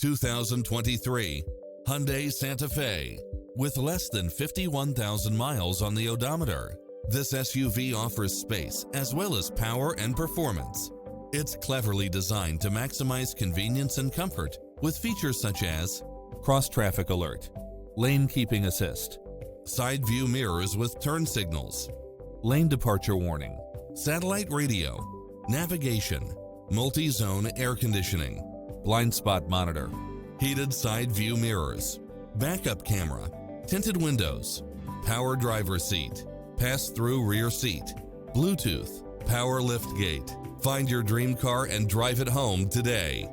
2023 Hyundai Santa Fe. With less than 51,000 miles on the odometer, this SUV offers space as well as power and performance. It's cleverly designed to maximize convenience and comfort with features such as cross-traffic alert, lane keeping assist, side view mirrors with turn signals, lane departure warning, satellite radio, navigation, multi-zone air conditioning, blind spot monitor, heated side view mirrors, backup camera, tinted windows, power driver seat, pass-through rear seat, Bluetooth, power liftgate. Find your dream car and drive it home today.